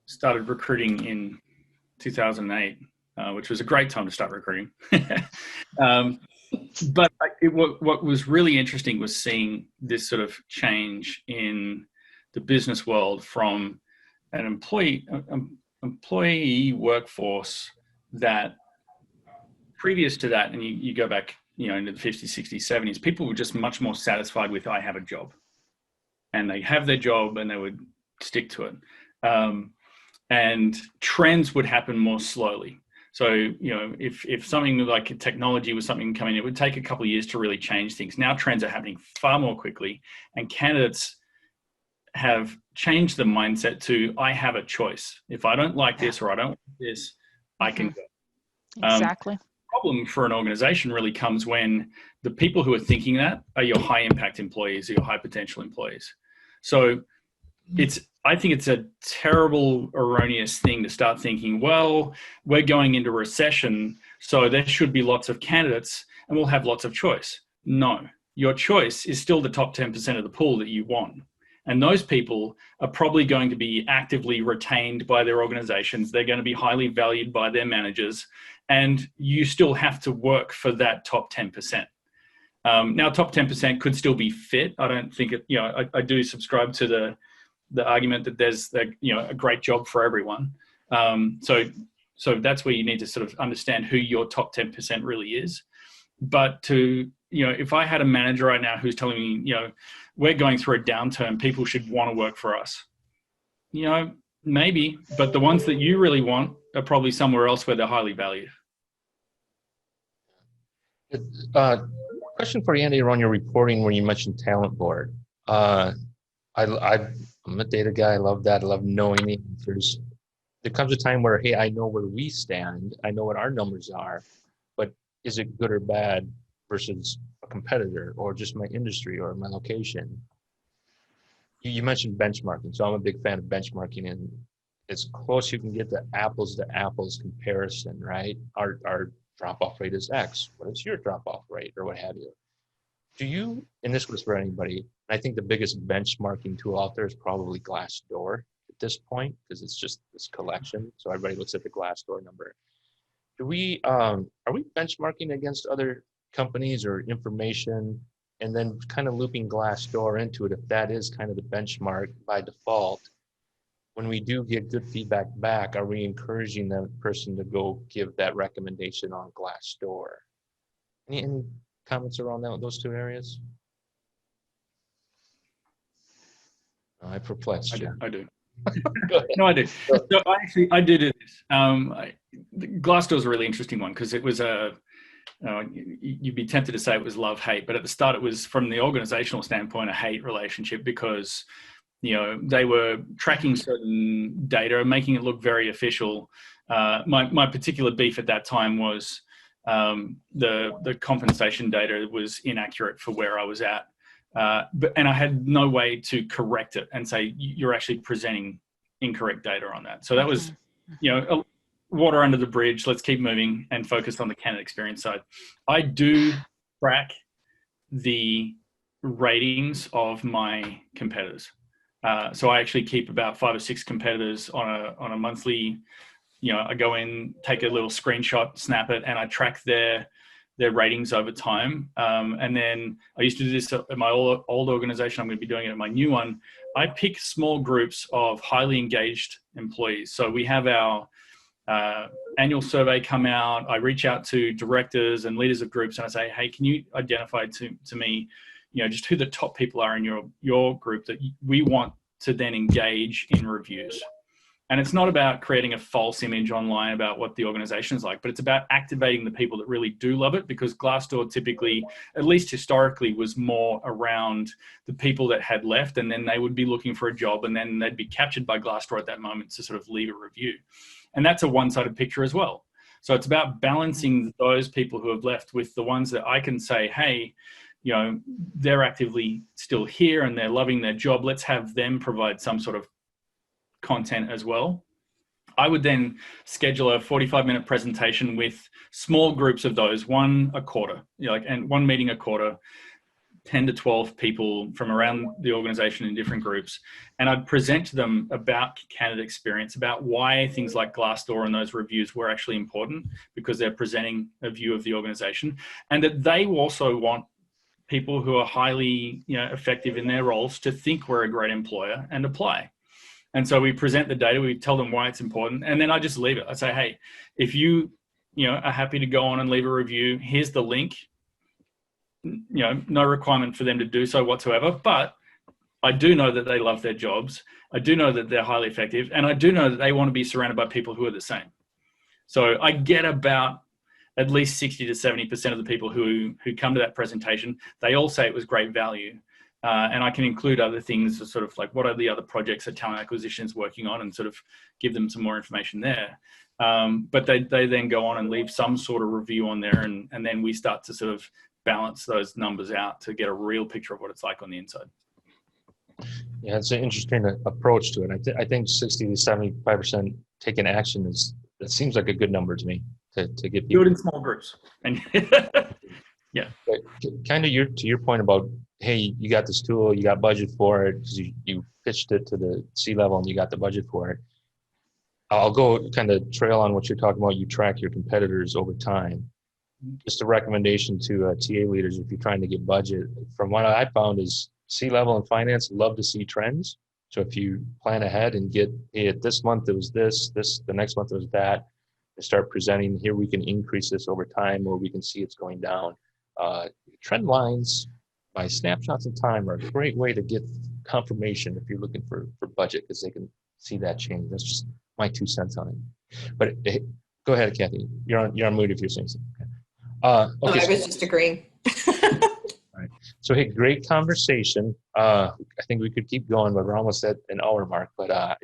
started recruiting in 2008, which was a great time to start recruiting. But what was really interesting was seeing this sort of change in the business world from an employee workforce that previous to that, and you go back, into the 50s, 60s, 70s, people were just much more satisfied with, I have a job. And they have their job and they would stick to it. And trends would happen more slowly. So, if something like technology was something coming, it would take a couple of years to really change things. Now trends are happening far more quickly, and candidates have changed the mindset to, I have a choice. If I don't like this or I don't like this, I can go. Exactly. The problem for an organization really comes when the people who are thinking that are your high impact employees or your high potential employees. So I think it's a terrible, erroneous thing to start thinking, well, we're going into recession, so there should be lots of candidates and we'll have lots of choice. No, your choice is still the top 10% of the pool that you want. And those people are probably going to be actively retained by their organizations. They're going to be highly valued by their managers. And you still have to work for that top 10%. Now, top 10% could still be fit. I don't think it, I do subscribe to the argument that there's a great job for everyone. So that's where you need to sort of understand who your top 10% really is. But if I had a manager right now who's telling me, we're going through a downturn, people should want to work for us. Maybe, but the ones that you really want are probably somewhere else where they're highly valued. Question for you, Andy, around your reporting when you mentioned talent board. I'm a data guy. I love that. I love knowing the answers. There comes a time where, hey, I know where we stand. I know what our numbers are, but is it good or bad versus a competitor or just my industry or my location? You mentioned benchmarking. So I'm a big fan of benchmarking, and as close you can get to apples comparison, right? Our drop-off rate is X. What is your drop-off rate or what have you? Do you, and this was for anybody, I think the biggest benchmarking tool out there is probably Glassdoor at this point, because it's just this collection. So everybody looks at the Glassdoor number. Are we benchmarking against other companies or information, and then kind of looping Glassdoor into it, if that is kind of the benchmark by default? When we do get good feedback back, are we encouraging that person to go give that recommendation on Glassdoor? Any comments around those two areas? I perplexed you. I do. No, I do. So I did it. Glassdoor is a really interesting one because it was you'd be tempted to say it was love-hate, but at the start it was, from the organizational standpoint, a hate relationship, because they were tracking certain data and making it look very official. My particular beef at that time was the compensation data was inaccurate for where I was at. And I had no way to correct it and say, you're actually presenting incorrect data on that. So that was, water under the bridge. Let's keep moving and focus on the candidate experience side. I do track the ratings of my competitors. So I actually keep about 5 or 6 competitors on a monthly, I go in, take a little screenshot, snap it, and I track their ratings over time. And then I used to do this at my old organization. I'm going to be doing it at my new one. I pick small groups of highly engaged employees. So we have our annual survey come out. I reach out to directors and leaders of groups and I say, hey, can you identify to me, just who the top people are in your group that we want to then engage in reviews. And it's not about creating a false image online about what the organization is like, but it's about activating the people that really do love it, because Glassdoor typically, at least historically, was more around the people that had left, and then they would be looking for a job, and then they'd be captured by Glassdoor at that moment to sort of leave a review. And that's a one-sided picture as well. So it's about balancing those people who have left with the ones that I can say, hey, you know, they're actively still here and they're loving their job. Let's have them provide some sort of content as well. I would then schedule a 45-minute presentation with small groups of those, one a quarter, you know, like, and one meeting a quarter, 10 to 12 people from around the organization in different groups. And I'd present to them about candidate experience, about why things like Glassdoor and those reviews were actually important, because they're presenting a view of the organization, and that they also want people who are highly, you know, effective in their roles to think we're a great employer and apply. And so we present the data, we tell them why it's important, and then I just leave it. I say, hey, if you know, are happy to go on and leave a review, here's the link. You know, no requirement for them to do so whatsoever, but I do know that they love their jobs. I do know that they're highly effective, and I do know that they want to be surrounded by people who are the same. So I get about at least 60 to 70% of the people who come to that presentation, they all say it was great value. And I can include other things, sort of like what are the other projects that talent acquisition is working on, and sort of give them some more information there. But they then go on and leave some sort of review on there, and then we start to sort of balance those numbers out to get a real picture of what it's like on the inside. Yeah, it's an interesting approach to it. I think 60 to 75% taking action that seems like a good number to me to get people. Do it in small groups. And yeah. But kind of to your point about, hey, you got this tool, you got budget for it, because you pitched it to the C-level and you got the budget for it. I'll go kind of trail on what you're talking about. You track your competitors over time. Just a recommendation to TA leaders, if you're trying to get budget, from what I found is C-level and finance love to see trends. So if you plan ahead and get, hey, this month it was this, the next month it was that, and start presenting, here we can increase this over time, or we can see it's going down. Trend lines by snapshots of time are a great way to get confirmation if you're looking for budget, because they can see that change. That's just my 2 cents on it. But go ahead, Kathy. You're on mute if you're saying something. Okay, I was just agreeing. Right. So, hey, great conversation. I think we could keep going, but we're almost at an hour mark. But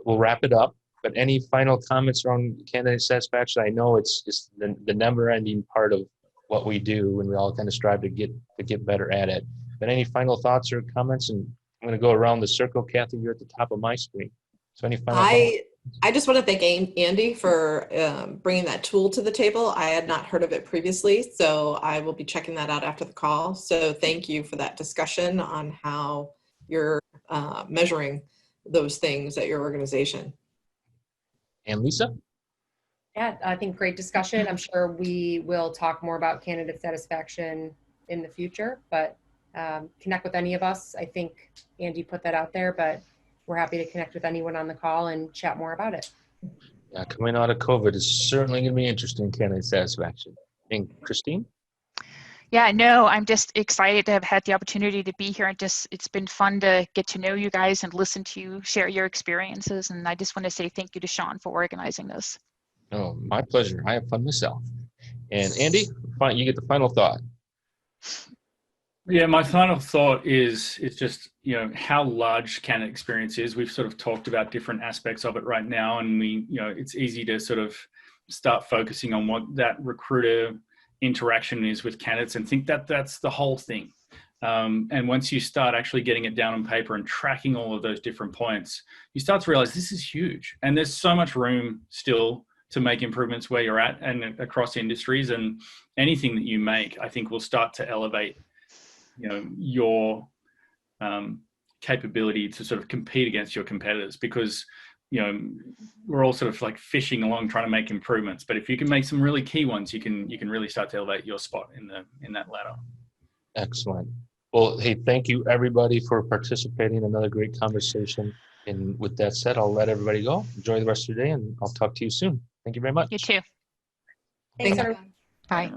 we'll wrap it up. But any final comments around candidate satisfaction? I know it's just the never-ending part of what we do, and we all kind of strive to get better at it. But any final thoughts or comments? And I'm going to go around the circle. Kathy, you're at the top of my screen. So any final thoughts? I just want to thank Andy for bringing that tool to the table. I had not heard of it previously, so I will be checking that out after the call. So thank you for that discussion on how you're measuring those things at your organization. And Lisa? Yeah, I think great discussion. I'm sure we will talk more about candidate satisfaction in the future, but connect with any of us. I think Andy put that out there, but we're happy to connect with anyone on the call and chat more about it. Yeah, coming out of COVID is certainly going to be interesting, candidate satisfaction. And Christine? Yeah, no, I'm just excited to have had the opportunity to be here. It's been fun to get to know you guys and listen to you share your experiences. And I just want to say thank you to Sean for organizing this. Oh, my pleasure. I have fun myself. And Andy, you get the final thought. Yeah, my final thought is just, you know, how large candidate experience is. We've sort of talked about different aspects of it right now, and it's easy to sort of start focusing on what that recruiter interaction is with candidates and think that that's the whole thing. And once you start actually getting it down on paper and tracking all of those different points, you start to realize this is huge, and there's so much room still to make improvements where you're at and across industries, and anything that you make, I think, will start to elevate your capability to sort of compete against your competitors, because we're all sort of like fishing along trying to make improvements, but if you can make some really key ones, you can really start to elevate your spot in that ladder. Excellent. Well, hey, thank you everybody for participating. Another great conversation. And with that said, I'll let everybody go. Enjoy the rest of your day, and I'll talk to you soon. Thank you very much. You too. Thanks, everyone. Bye.